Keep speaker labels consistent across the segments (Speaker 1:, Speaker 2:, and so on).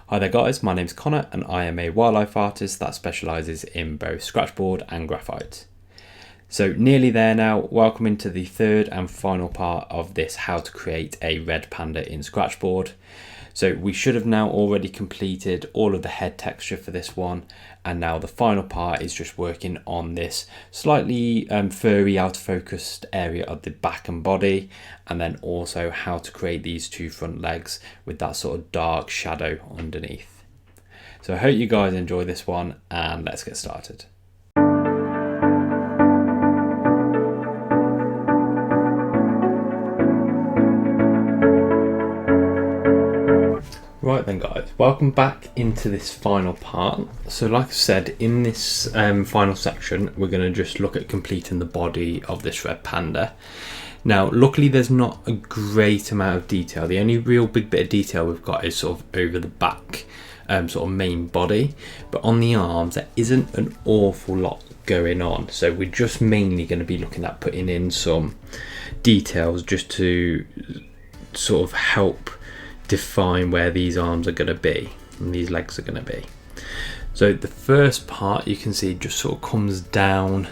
Speaker 1: Hi there guys, my name's Conor and I am a wildlife artist that specialises in both Scratchboard and graphite. So nearly there now, welcome into the third and final part of this how to create a red panda in Scratchboard. So we should have now already completed all of the head texture for this one, and now the final part is just working on this slightly furry out of focused area of the back and body, and then also how to create these two front legs with that sort of dark shadow underneath. So I hope you guys enjoy this one, and let's get started. Right then guys, welcome back into this final part. So like I said, in this final section, we're going to just look at completing the body of this red panda. Now, luckily there's not a great amount of detail. The only real big bit of detail we've got is sort of over the back, sort of main body. But on the arms, there isn't an awful lot going on. So we're just mainly going to be looking at putting in some details just to sort of help define where these arms are going to be and these legs are going to be. So the first part you can see just sort of comes down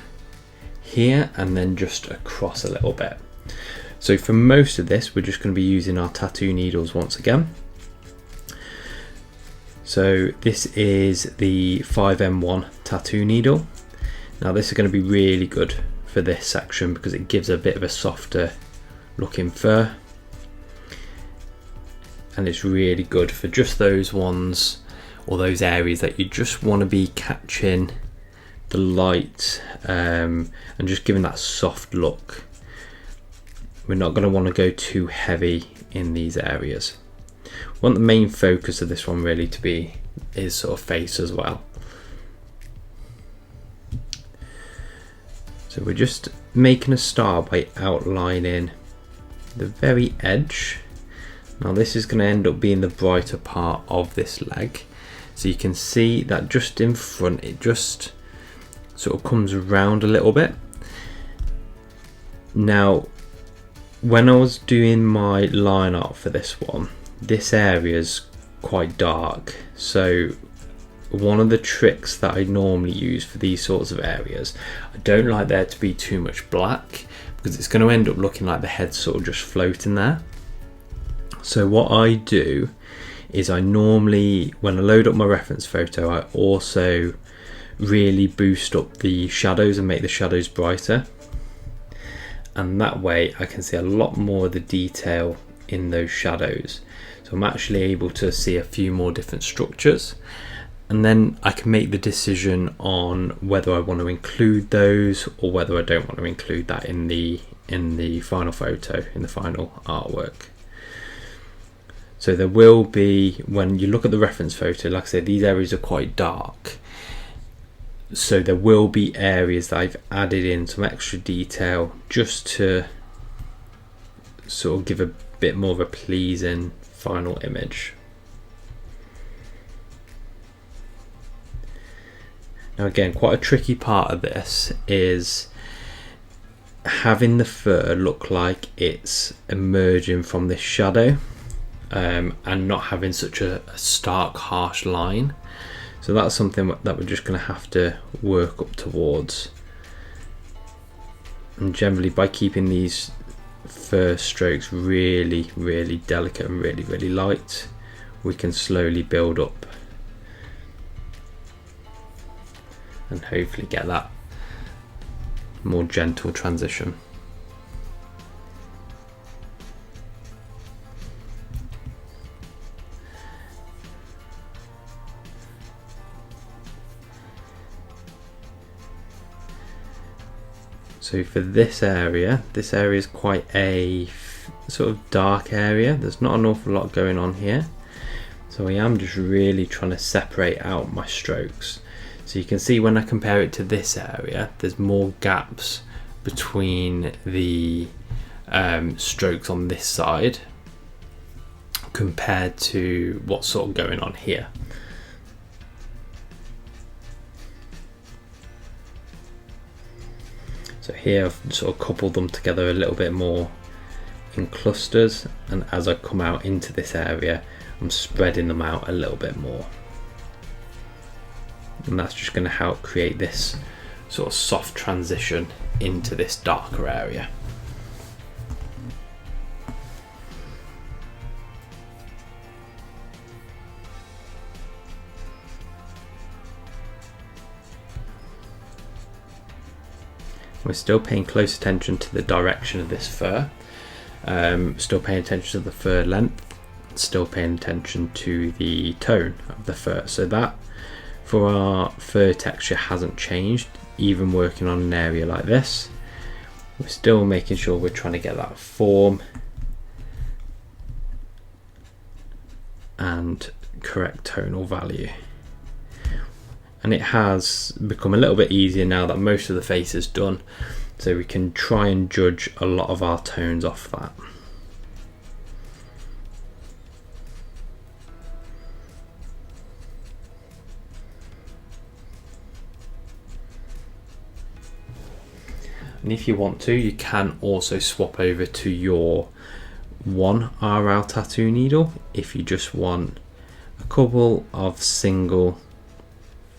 Speaker 1: here and then just across a little bit. So for most of this we're just going to be using our tattoo needles once again. So this is the 5M1 tattoo needle. Now this is going to be really good for this section because it gives a bit of a softer looking fur. And it's really good for just those ones or those areas that you just want to be catching the light and just giving that soft look. We're not going to want to go too heavy in these areas. We want the main focus of this one really to be his sort of face as well. So we're just making a start by outlining the very edge. Now this is going to end up being the brighter part of this leg. So you can see that just in front it just sort of comes around a little bit. Now when I was doing my line art for this one, this area is quite dark. So one of the tricks that I normally use for these sorts of areas, I don't like there to be too much black because it's going to end up looking like the head's sort of just floating there. So what I do is I normally, when I load up my reference photo, I also really boost up the shadows and make the shadows brighter. And that way I can see a lot more of the detail in those shadows. So I'm actually able to see a few more different structures. And then I can make the decision on whether I want to include those or whether I don't want to include that in the final photo, in the final artwork. So there will be, when you look at the reference photo, like I said, these areas are quite dark. So there will be areas that I've added in some extra detail just to sort of give a bit more of a pleasing final image. Now again, quite a tricky part of this is having the fur look like it's emerging from this shadow. And not having such a stark, harsh line. So that's something that we're just going to have to work up towards. And generally, by keeping these fur strokes really, really delicate and really, really light, we can slowly build up and hopefully get that more gentle transition. So for this area is quite a sort of dark area. There's not an awful lot going on here. So I am just really trying to separate out my strokes. So you can see when I compare it to this area, there's more gaps between the strokes on this side compared to what's sort of going on here. So here I've sort of coupled them together a little bit more in clusters, and as I come out into this area I'm spreading them out a little bit more, and that's just going to help create this sort of soft transition into this darker area. We're still paying close attention to the direction of this fur, still paying attention to the fur length, still paying attention to the tone of the fur. So that for our fur texture hasn't changed, even working on an area like this. We're still making sure we're trying to get that form and correct tonal value. And it has become a little bit easier now that most of the face is done, so we can try and judge a lot of our tones off that. And if you want to, you can also swap over to your 1 RL tattoo needle if you just want a couple of single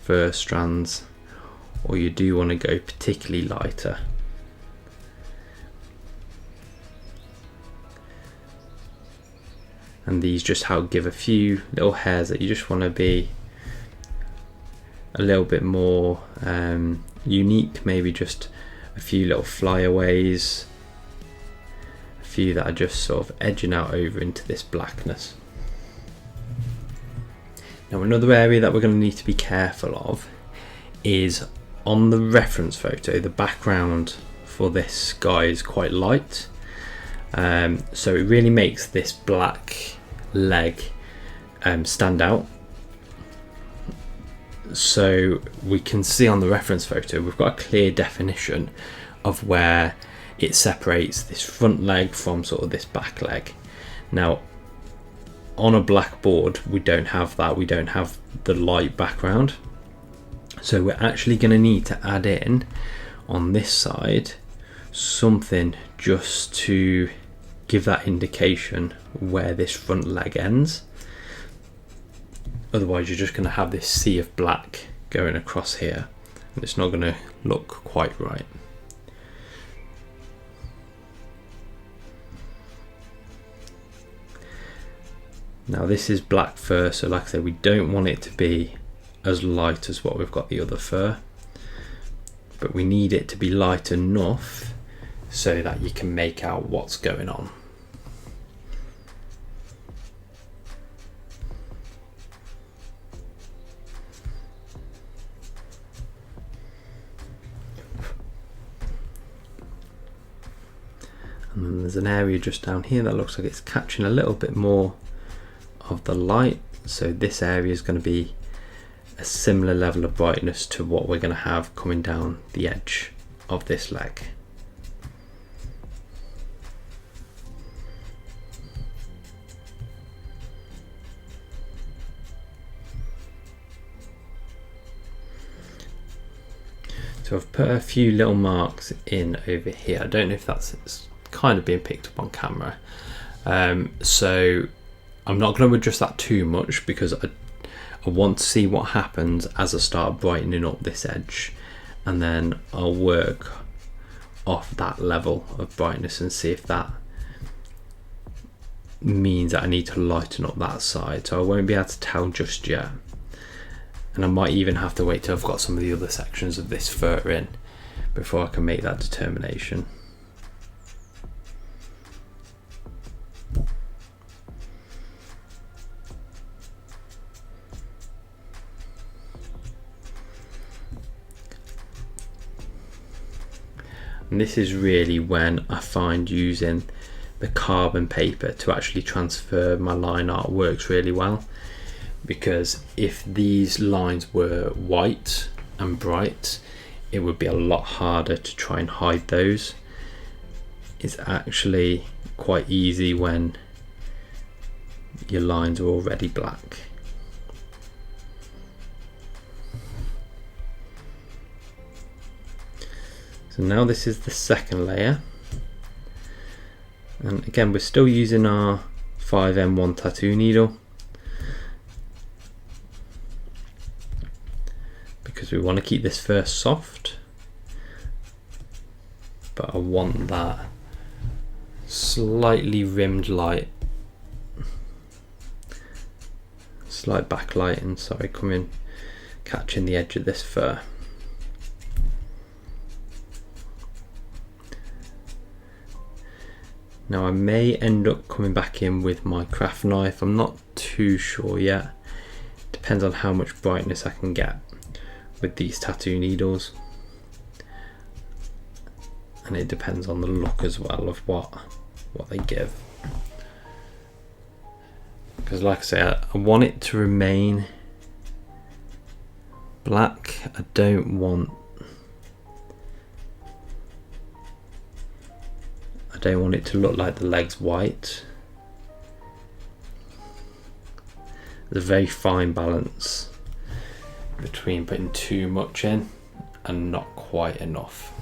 Speaker 1: fur strands, or you do want to go particularly lighter. And these just help give a few little hairs that you just want to be a little bit more unique, maybe just a few little flyaways, a few that are just sort of edging out over into this blackness. Now another area that we're going to need to be careful of is on the reference photo. The background for this guy is quite light, so it really makes this black leg stand out. So we can see on the reference photo we've got a clear definition of where it separates this front leg from sort of this back leg. Now on a black board we don't have that, we don't have the light background, so we're actually going to need to add in on this side something just to give that indication where this front leg ends. Otherwise you're just going to have this sea of black going across here and it's not going to look quite right. Now this is black fur, so like I said, we don't want it to be as light as what we've got the other fur, but we need it to be light enough so that you can make out what's going on. And then there's an area just down here that looks like it's catching a little bit more of the light, so this area is going to be a similar level of brightness to what we're going to have coming down the edge of this leg. So I've put a few little marks in over here. I don't know if it's kind of being picked up on camera, so I'm not going to adjust that too much because I want to see what happens as I start brightening up this edge, and then I'll work off that level of brightness and see if that means that I need to lighten up that side. So I won't be able to tell just yet, and I might even have to wait till I've got some of the other sections of this fur in before I can make that determination. And this is really when I find using the carbon paper to actually transfer my line art works really well, because if these lines were white and bright it would be a lot harder to try and hide those. It's actually quite easy when your lines are already black. So now this is the second layer, and again we're still using our 5M1 tattoo needle, because we want to keep this fur soft, but I want that slightly rimmed light, slight backlighting, sorry, coming, catching the edge of this fur. Now I may end up coming back in with my craft knife, I'm not too sure yet. Depends on how much brightness I can get with these tattoo needles. And it depends on the look as well of what they give. Because like I say, I want it to remain black. I don't want it to look like the leg's white. There's a very fine balance between putting too much in and not quite enough.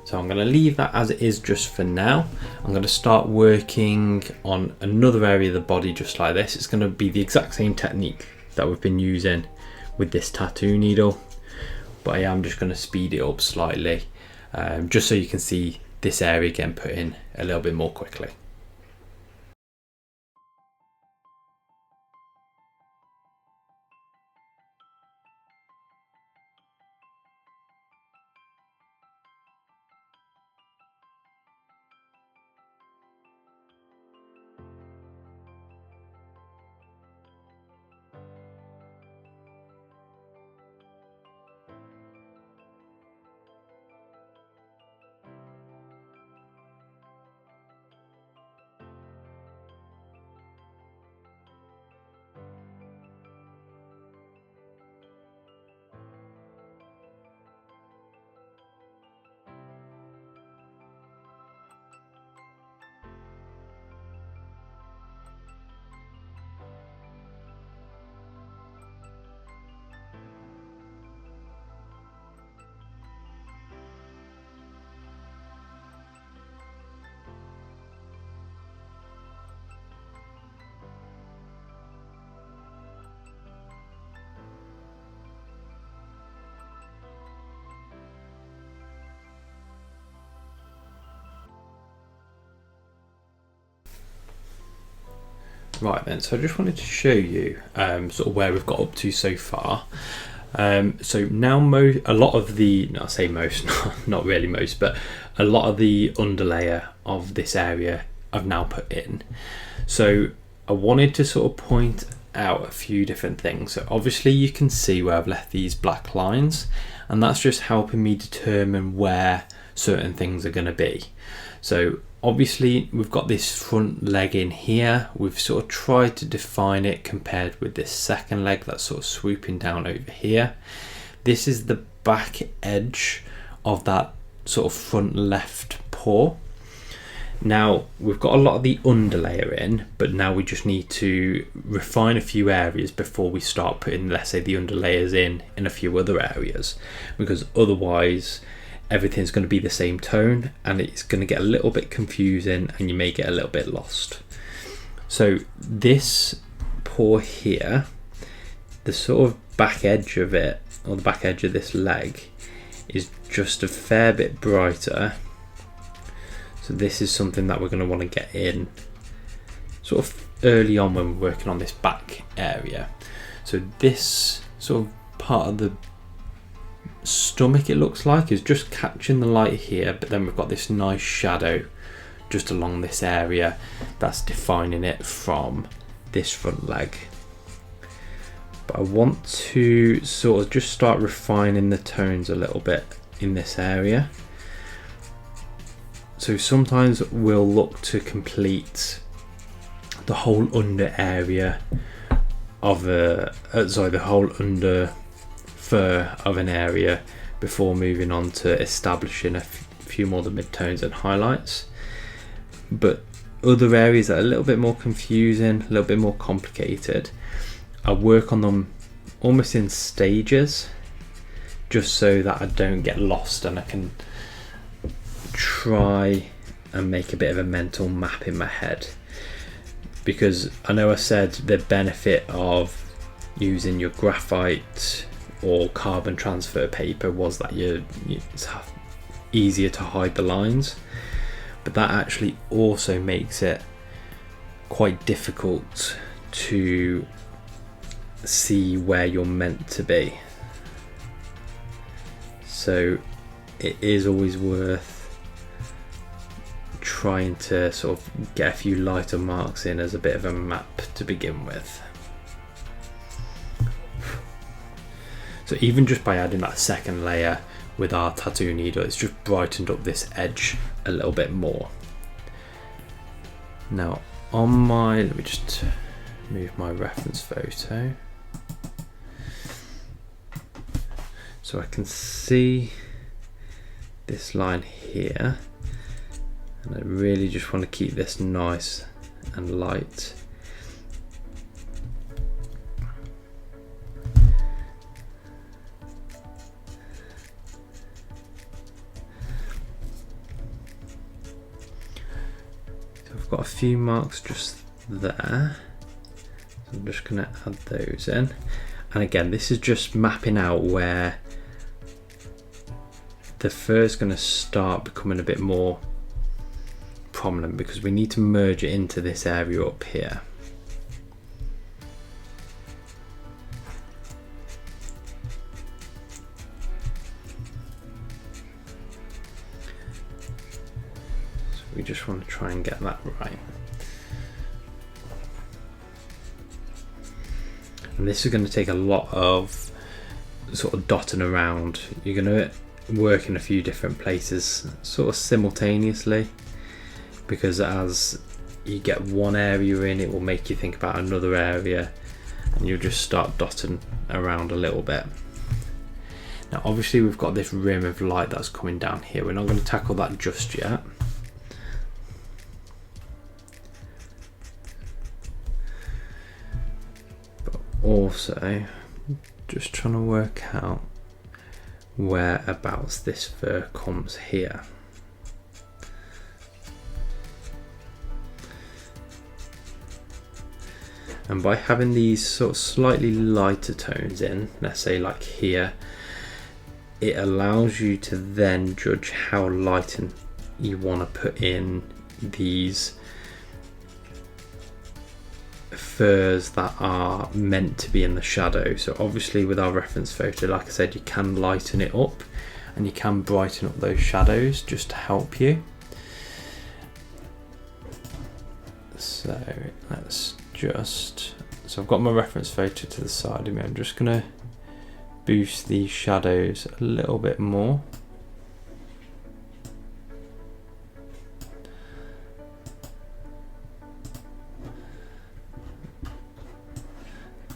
Speaker 1: So I'm going to leave that as it is just for now. I'm going to start working on another area of the body just like this. It's going to be the exact same technique that we've been using with this tattoo needle, but I am just going to speed it up slightly, just so you can see this area getting put in a little bit more quickly. Right then, so I just wanted to show you sort of where we've got up to so far. So now a lot of the, no, I say most, not really most, but a lot of the underlayer of this area I've now put in. So I wanted to sort of point out a few different things. So obviously you can see where I've left these black lines, and that's just helping me determine where certain things are going to be. So obviously we've got this front leg in here. We've sort of tried to define it compared with this second leg that's sort of swooping down over here. This is the back edge of that sort of front left paw. Now we've got a lot of the underlayer in, but now we just need to refine a few areas before we start putting, let's say, the underlayers in a few other areas, because otherwise everything's going to be the same tone and it's going to get a little bit confusing and you may get a little bit lost. So this paw here, the sort of back edge of it, or the back edge of this leg, is just a fair bit brighter. So this is something that we're going to want to get in sort of early on when we're working on this back area. So this sort of part of the stomach, it looks like, is just catching the light here, but then we've got this nice shadow just along this area that's defining it from this front leg. But I want to sort of just start refining the tones a little bit in this area. So sometimes we'll look to complete the whole under area of the whole under fur of an area before moving on to establishing a few more of the midtones and highlights. But other areas that are a little bit more confusing, a little bit more complicated, I work on them almost in stages, just so that I don't get lost and I can try and make a bit of a mental map in my head. Because I know I said the benefit of using your graphite or carbon transfer paper was that it's easier to hide the lines, but that actually also makes it quite difficult to see where you're meant to be. So it is always worth trying to sort of get a few lighter marks in as a bit of a map to begin with. So even just by adding that second layer with our tattoo needle, it's just brightened up this edge a little bit more. Now let me just move my reference photo so I can see this line here, and I really just want to keep this nice and light. So I've got a few marks just there, so I'm just going to add those in. And again, this is just mapping out where the fur is going to start becoming a bit more prominent, because we need to merge it into this area up here. So we just want to try and get that right. And this is going to take a lot of sort of dotting around. You're going to work in a few different places sort of simultaneously, because as you get one area in, it will make you think about another area, and you'll just start dotting around a little bit. Now obviously we've got this rim of light that's coming down here. We're not going to tackle that just yet. But also just trying to work out whereabouts this fur comes here. And by having these sort of slightly lighter tones in, let's say like here, it allows you to then judge how light you want to put in these furs that are meant to be in the shadow. So obviously with our reference photo, like I said, you can lighten it up and you can brighten up those shadows just to help you. So let's so I've got my reference photo to the side of me. I'm just going to boost these shadows a little bit more.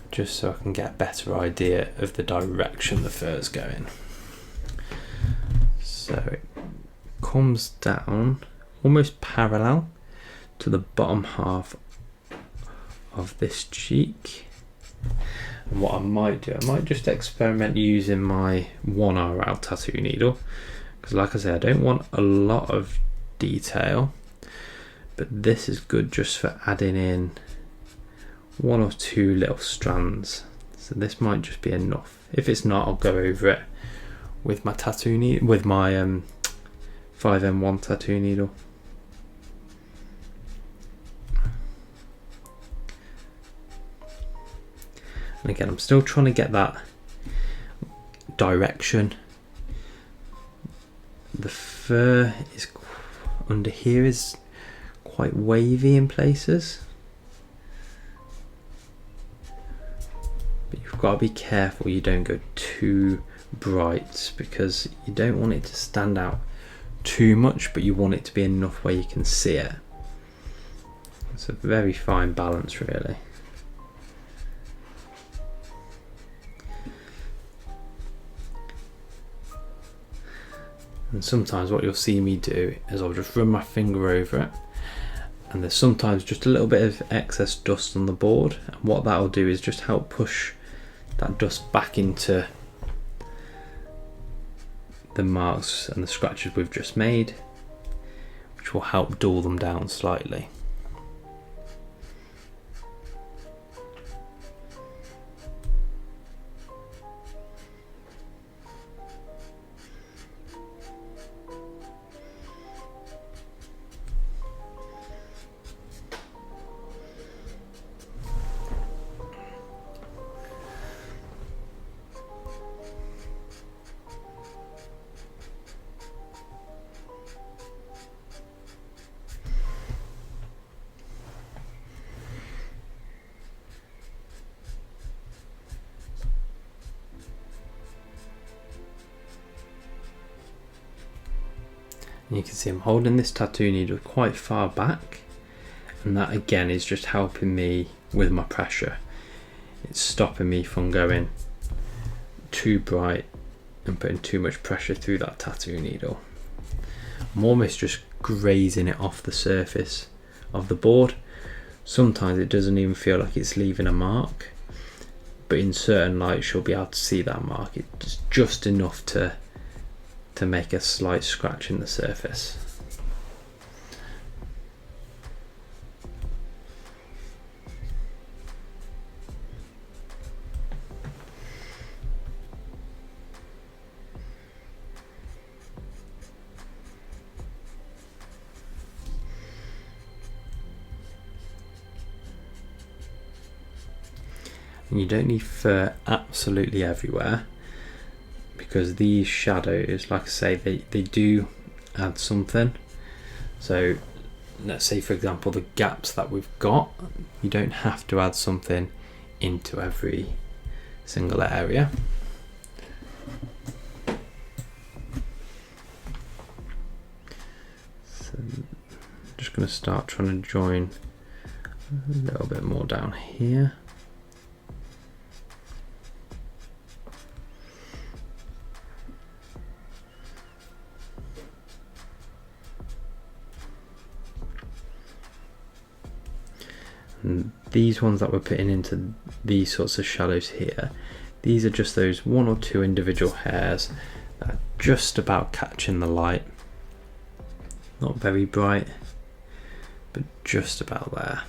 Speaker 1: Just so I can get a better idea of the direction the fur's going. So it comes down almost parallel to the bottom half of this cheek. And what I might do, I might just experiment using my 1R tattoo needle, because like I say, I don't want a lot of detail, but this is good just for adding in one or two little strands. So this might just be enough. If it's not, I'll go over it with my tattoo needle, with my 5M1 tattoo needle. And again, I'm still trying to get that direction. The fur is under here is quite wavy in places, but you've got to be careful you don't go too bright, because you don't want it to stand out too much, but you want it to be enough where you can see it. It's a very fine balance, really. And sometimes what you'll see me do is I'll just run my finger over it, and there's sometimes just a little bit of excess dust on the board, and what that'll do is just help push that dust back into the marks and the scratches we've just made, which will help dull them down slightly. And you can see I'm holding this tattoo needle quite far back, and that again is just helping me with my pressure. It's stopping me from going too bright and putting too much pressure through that tattoo needle. I'm almost just grazing it off the surface of the board. Sometimes it doesn't even feel like it's leaving a mark, but in certain lights you'll be able to see that mark. It's just enough to make a slight scratch in the surface. And you don't need fur absolutely everywhere, because these shadows, like I say, they do add something. So let's say for example the gaps that we've got, you don't have to add something into every single area. So I'm just going to start trying to join a little bit more down here. And these ones that we're putting into these sorts of shadows here, these are just those one or two individual hairs that are just about catching the light. Not very bright, but just about there.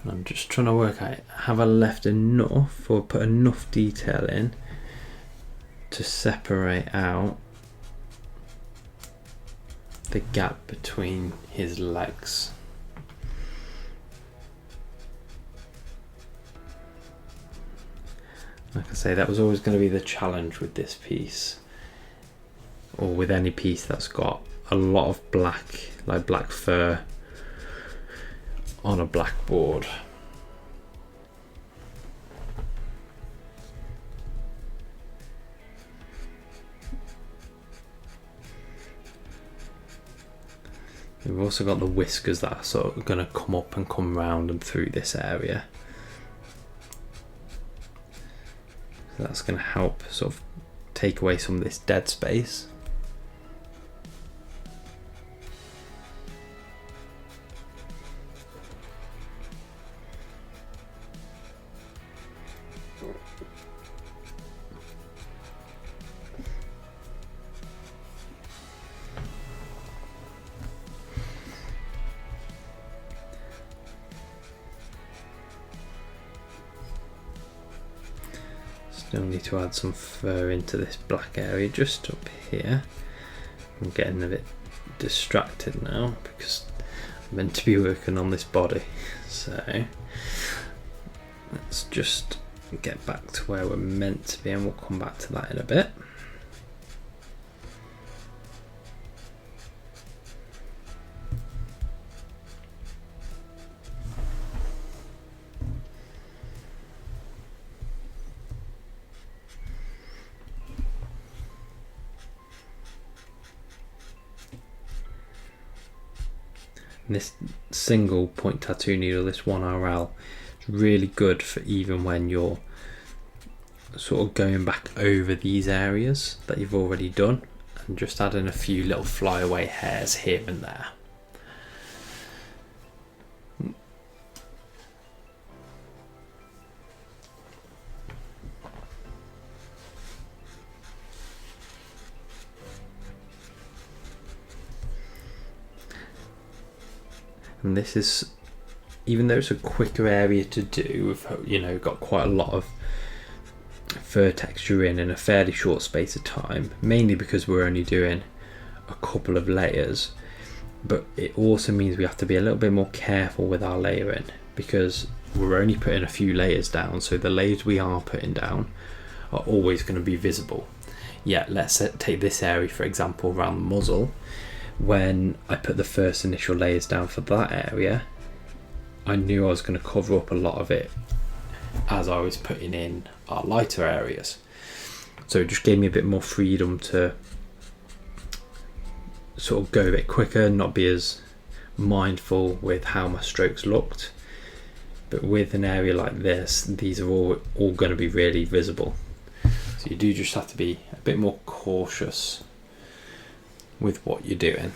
Speaker 1: And I'm just trying to work out, have I left enough or put enough detail in to separate out the gap between his legs. Like I say, that was always going to be the challenge with this piece, or with any piece that's got a lot of black, like black fur on a black board. We've also got the whiskers that are sort of going to come up and come round and through this area. So that's going to help sort of take away some of this dead space. Still need to add some fur into this black area just up here. I'm getting a bit distracted now because I'm meant to be working on this body, so let's just get back to where we're meant to be, and we'll come back to that in a bit. This single point tattoo needle, this 1RL, is really good for even when you're sort of going back over these areas that you've already done and just adding a few little flyaway hairs here and there. And this is, even though it's a quicker area to do, we've, you know, got quite a lot of fur texture in a fairly short space of time, mainly because we're only doing a couple of layers. But it also means we have to be a little bit more careful with our layering, because we're only putting a few layers down, so the layers we are putting down are always going to be visible. Yeah, let's take this area for example, around the muzzle. When I put the first initial layers down for that area, I knew I was going to cover up a lot of it as I was putting in our lighter areas. So it just gave me a bit more freedom to sort of go a bit quicker, not be as mindful with how my strokes looked. But with an area like this, these are all going to be really visible. So you do just have to be a bit more cautious with what you're doing.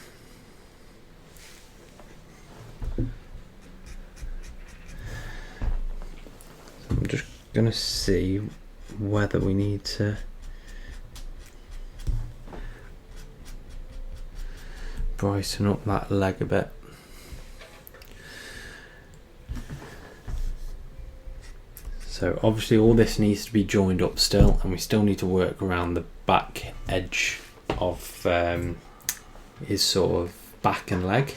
Speaker 1: So I'm just going to see whether we need to brighten up that leg a bit. So obviously all this needs to be joined up still, and we still need to work around the back edge of his sort of back and leg.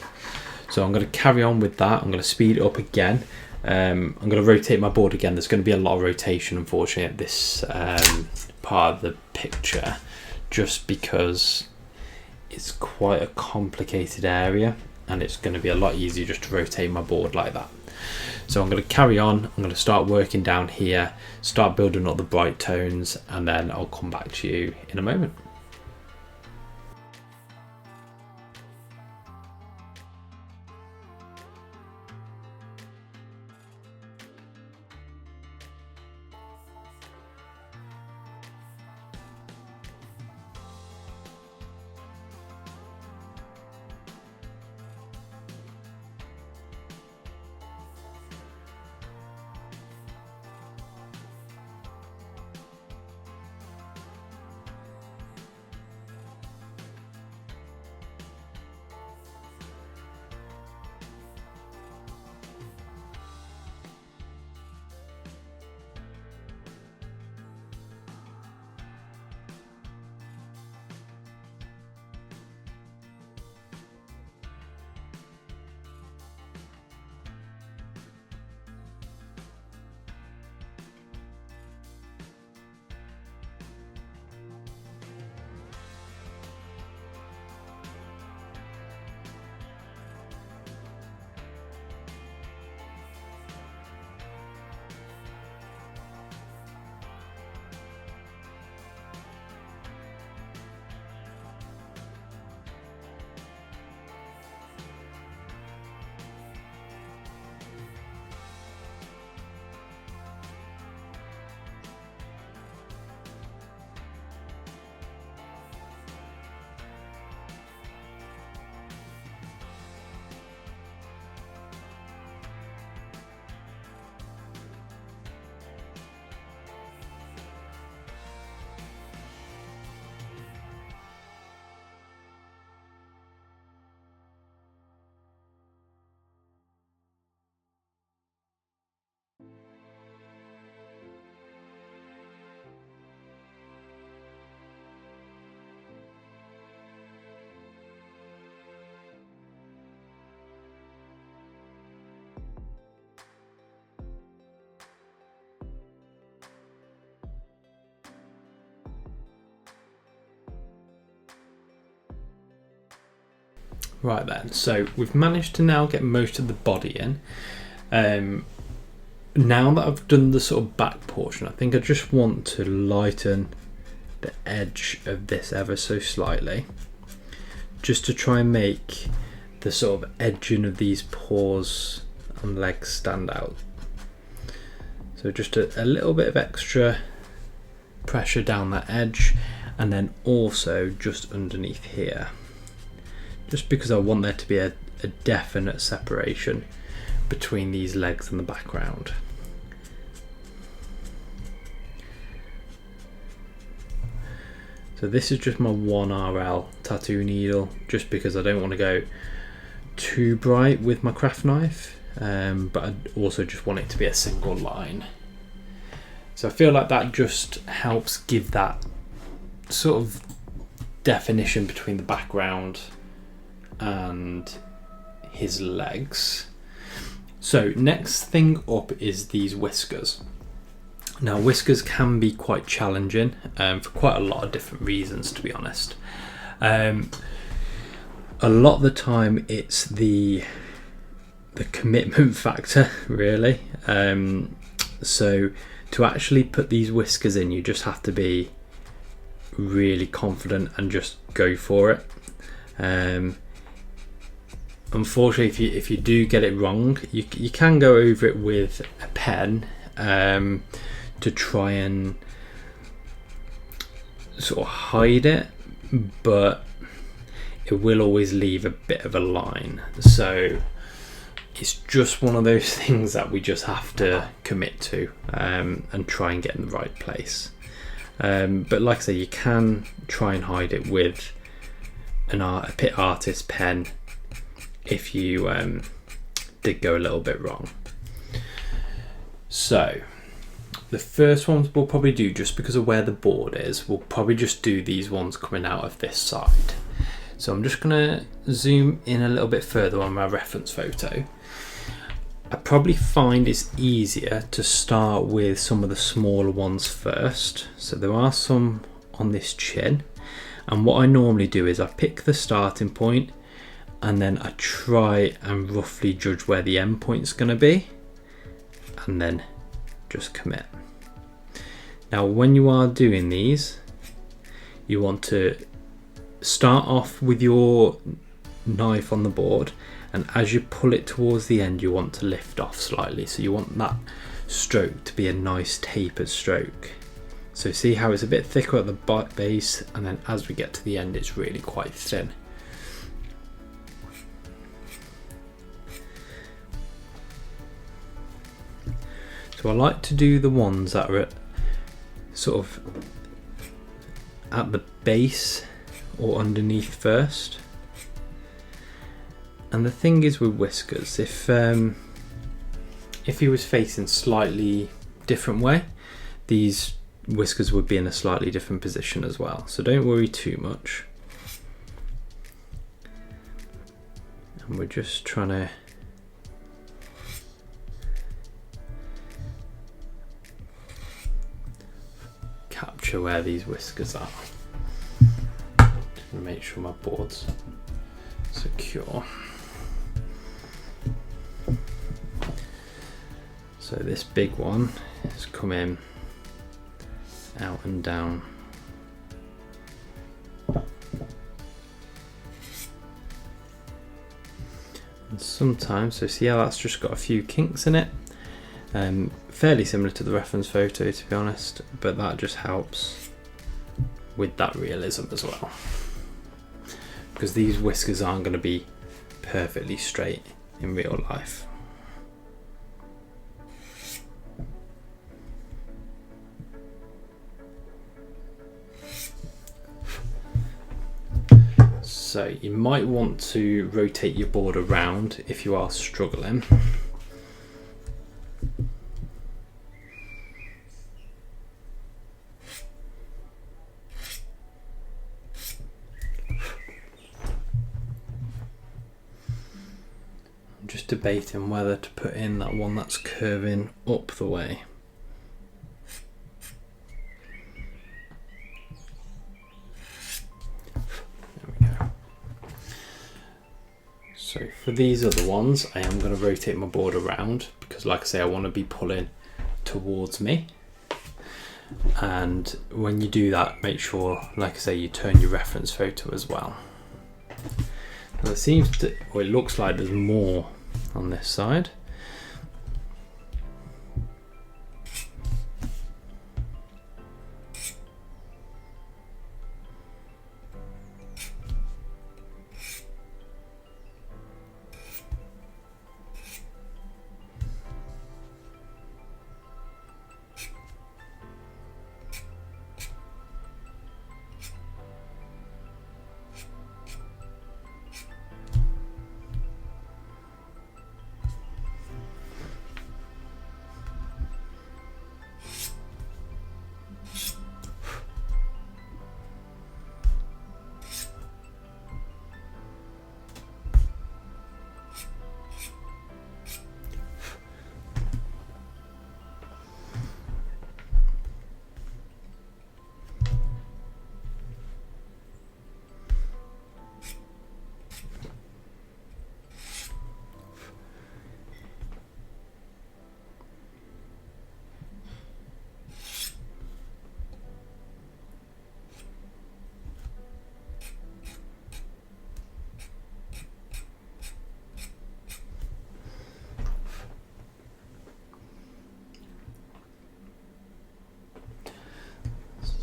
Speaker 1: So I'm going to carry on with that. I'm going to speed it up again. I'm going to rotate my board again. There's going to be a lot of rotation unfortunately at this part of the picture, just because it's quite a complicated area and it's going to be a lot easier just to rotate my board like that. So I'm going to carry on. I'm going to start working down here, start building up the bright tones, and then I'll come back to you in a moment. Right then, so we've managed to now get most of the body in. Now that I've done the sort of back portion, I think I just want to lighten the edge of this ever so slightly, just to try and make the sort of edging of these paws and legs stand out. So just a little bit of extra pressure down that edge, and then also just underneath here, just because I want there to be a definite separation between these legs and the background. So this is just my 1RL tattoo needle, just because I don't want to go too bright with my craft knife, but I also just want it to be a single line. So I feel like that just helps give that sort of definition between the background and his legs. So next thing up is these whiskers. Now whiskers can be quite challenging for quite a lot of different reasons, to be honest. A lot of the time it's the commitment factor, really. So to actually put these whiskers in, you just have to be really confident and just go for it. Unfortunately, if you do get it wrong, you can go over it with a pen to try and sort of hide it, but it will always leave a bit of a line. So it's just one of those things that we just have to commit to and try and get in the right place. But like I say, you can try and hide it with a pit artist pen if you did go a little bit wrong. So the first ones we'll probably do, just because of where the board is, we'll probably just do these ones coming out of this side. So I'm just going to zoom in a little bit further on my reference photo. I probably find it's easier to start with some of the smaller ones first. So there are some on this chin, and what I normally do is I pick the starting point and then I try and roughly judge where the end point's going to be, and then just commit. Now when you are doing these, you want to start off with your knife on the board, and as you pull it towards the end, you want to lift off slightly. So you want that stroke to be a nice tapered stroke. So see how it's a bit thicker at the base, and then as we get to the end, it's really quite thin. So I like to do the ones that are at sort of at the base or underneath first. And the thing is with whiskers, if he was facing slightly different way, these whiskers would be in a slightly different position as well. So don't worry too much. And we're just trying to capture where these whiskers are. Just gonna make sure my board's secure. So this big one is coming out and down. And sometimes, so see how that's just got a few kinks in it. Fairly similar to the reference photo, to be honest, but that just helps with that realism as well, because these whiskers aren't going to be perfectly straight in real life. So you might want to rotate your board around if you are struggling. I'm just debating whether to put in that one that's curving up the way. For these other ones, I am going to rotate my board around because, like I say, I want to be pulling towards me. And when you do that, make sure, like I say, you turn your reference photo as well. Now it seems to, or it looks like there's more on this side.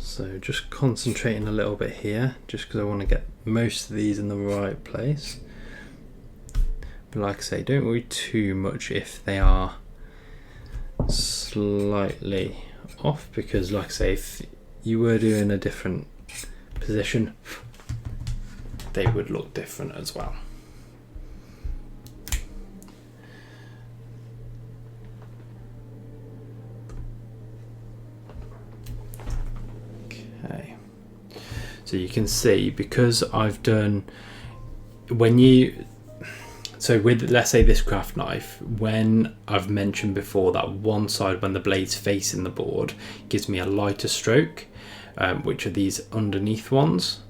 Speaker 1: So just concentrating a little bit here, just because I want to get most of these in the right place. But like I say, don't worry too much if they are slightly off, because like I say, if you were doing a different position, they would look different as well. Okay, so you can see, because I've done, when you, so with, let's say this craft knife, when I've mentioned before that one side, when the blade's facing the board, gives me a lighter stroke, which are these underneath ones.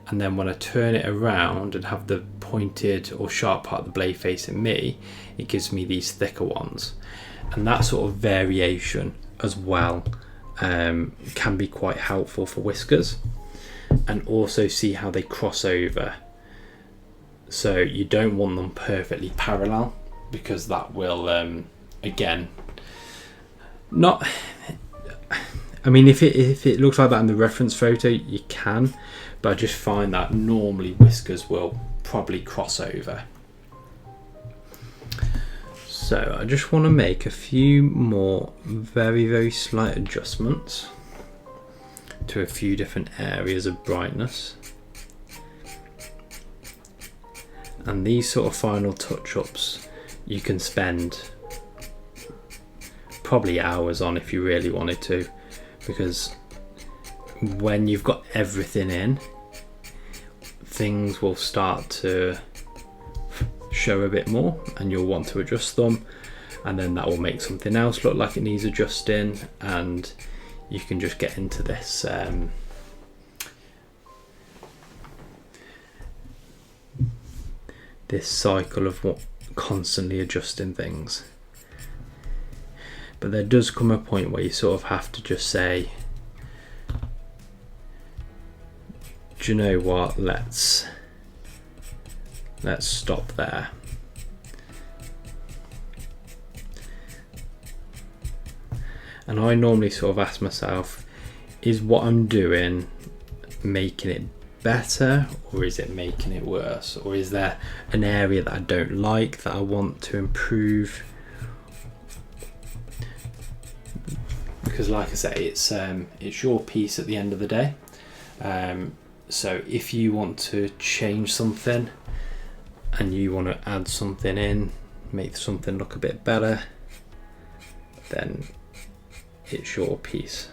Speaker 1: And then when I turn it around and have the pointed or sharp part of the blade facing me, it gives me these thicker ones. And that sort of variation as well can be quite helpful for whiskers. And also see how they cross over. So you don't want them perfectly parallel, because that will, again, not, I mean, if it looks like that in the reference photo, you can, but I just find that normally whiskers will probably cross over. So I just want to make a few more very, very slight adjustments to a few different areas of brightness. And these sort of final touch-ups you can spend probably hours on if you really wanted to, because when you've got everything in, things will start to show a bit more and you'll want to adjust them, and then that will make something else look like it needs adjusting, and you can just get into this this cycle of constantly adjusting things. But there does come a point where you sort of have to just say, do you know what, let's stop there. And I normally sort of ask myself, is what I'm doing making it better, or is it making it worse, or is there an area that I don't like that I want to improve? Because like I say, it's your piece at the end of the day. So if you want to change something and you want to add something in, make something look a bit better, then it's your piece.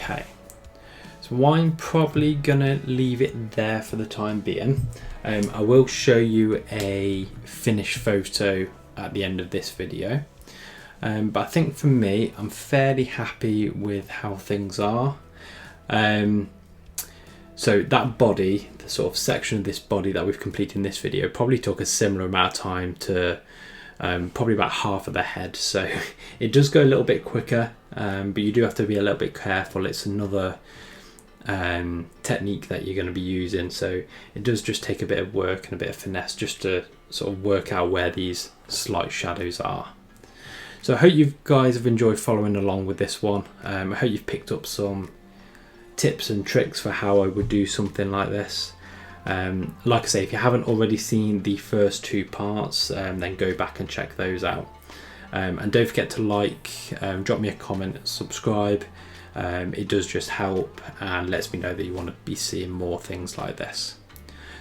Speaker 1: Okay, so I'm probably gonna leave it there for the time being. I will show you a finished photo at the end of this video, but I think for me I'm fairly happy with how things are. So that body, the sort of section of this body that we've completed in this video, probably took a similar amount of time to probably about half of the head, so it does go a little bit quicker, but you do have to be a little bit careful. It's another technique that you're going to be using, so it does just take a bit of work and a bit of finesse just to sort of work out where these slight shadows are. So I hope you guys have enjoyed following along with this one. I hope you've picked up some tips and tricks for how I would do something like this. Like I say, if you haven't already seen the first two parts, then go back and check those out. And don't forget to like, drop me a comment, subscribe. It does just help and lets me know that you want to be seeing more things like this.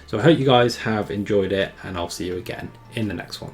Speaker 1: So I hope you guys have enjoyed it, and I'll see you again in the next one.